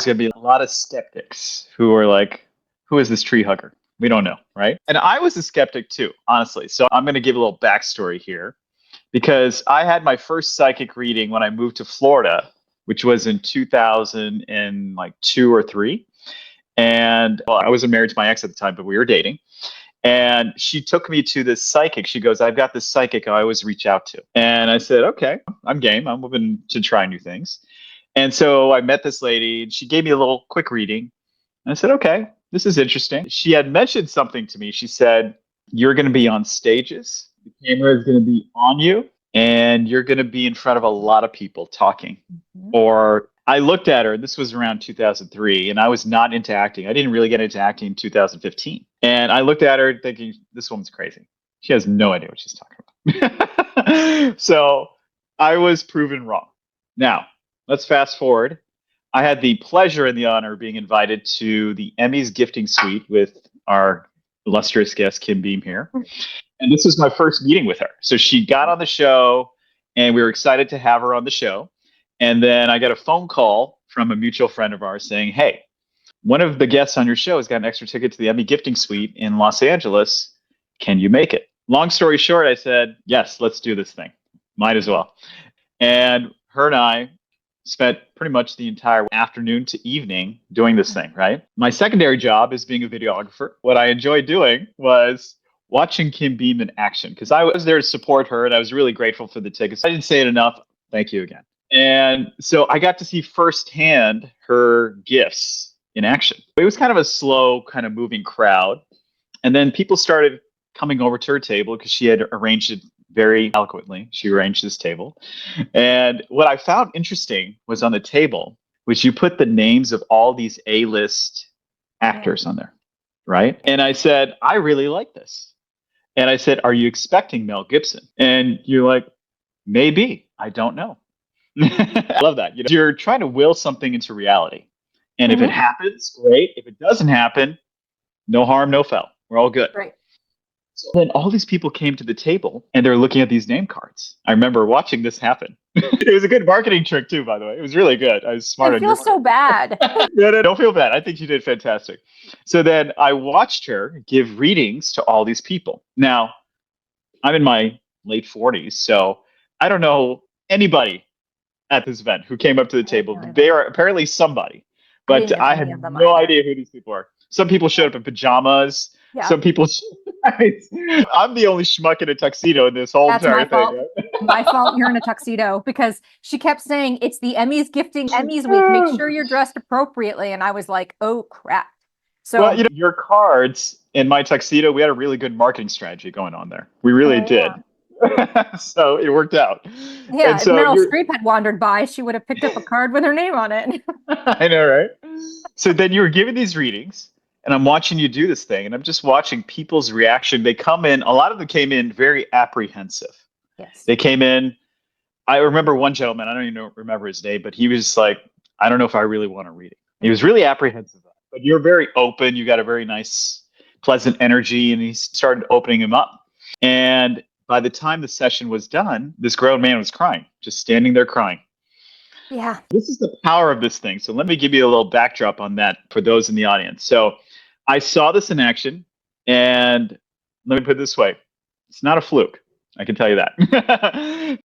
there's going to be a lot of skeptics who are like, who is this tree hugger? We don't know, right? And I was a skeptic too, honestly. So I'm going to give a little backstory here because I had my first psychic reading when I moved to Florida, which was in 2002 or three. And well, I wasn't married to my ex at the time, but we were dating. And she took me to this psychic. She goes, I've got this psychic I always reach out to. And I said, okay, I'm game. I'm open to try new things. And so I met this lady and she gave me a little quick reading. And I said, okay, this is interesting. She had mentioned something to me. She said, you're going to be on stages. The camera is going to be on you and you're going to be in front of a lot of people talking. Or I looked at her, this was around 2003, and I was not into acting. I didn't really get into acting in 2015. And I looked at her thinking, this woman's crazy. She has no idea what she's talking about. So I was proven wrong. Now, let's fast forward. I had the pleasure and the honor of being invited to the Emmy's gifting suite with our illustrious guest, Kim Beam here. And this was my first meeting with her. So she got on the show, and we were excited to have her on the show. And then I got a phone call from a mutual friend of ours saying, hey, one of the guests on your show has got an extra ticket to the Emmy gifting suite in Los Angeles. Can you make it? Long story short, I said, yes, let's do this thing. Might as well. And her and I spent pretty much the entire afternoon to evening doing this thing, right? My secondary job is being a videographer. What I enjoyed doing was watching Kim Beam in action because I was there to support her and I was really grateful for the tickets. I didn't say it enough. Thank you again. And so I got to see firsthand her gifts in action. It was kind of a slow, kind of moving crowd. And then people started coming over to her table because she had arranged it very eloquently. She arranged this table. And what I found interesting was on the table, was you put the names of all these A-list actors on there, right? And I said, I really like this. And I said, are you expecting Mel Gibson? And you're like, maybe. I don't know. I love that. You're trying to will something into reality. And if it happens, great. If it doesn't happen, no harm, no foul. We're all good. Right. So then all these people came to the table and they're looking at these name cards. I remember watching this happen. It was a good marketing trick too, by the way. It was really good. I was smart. I feel so bad. No, don't feel bad. I think you did fantastic. So then I watched her give readings to all these people. Now, I'm in my late 40s, so I don't know anybody at this event who came up to the table. They are apparently somebody, but I had no idea who these people are. Some people showed up in pajamas. Yeah. Some people, I'm the only schmuck in a tuxedo in this whole entire thing. Right? My fault you're in a tuxedo because she kept saying, it's the Emmys gifting Emmys week. Make sure you're dressed appropriately. And I was like, oh, crap. So well, your cards and my tuxedo, we had a really good marketing strategy going on there. We really did. Yeah. So it worked out. Yeah, so if Meryl Streep had wandered by, she would have picked up a card with her name on it. I know, right? So then you were giving these readings, and I'm watching you do this thing, and I'm just watching people's reaction. They come in, a lot of them came in very apprehensive. Yes. They came in, I remember one gentleman, I don't even remember his name, but he was like, I don't know if I really want to read it. He was really apprehensive. But you're very open. You got a very nice, pleasant energy, and he started opening him up. And by the time the session was done, this grown man was crying, just standing there crying. Yeah. This is the power of this thing. So let me give you a little backdrop on that for those in the audience. So I saw this in action, and let me put it this way. It's not a fluke. I can tell you that.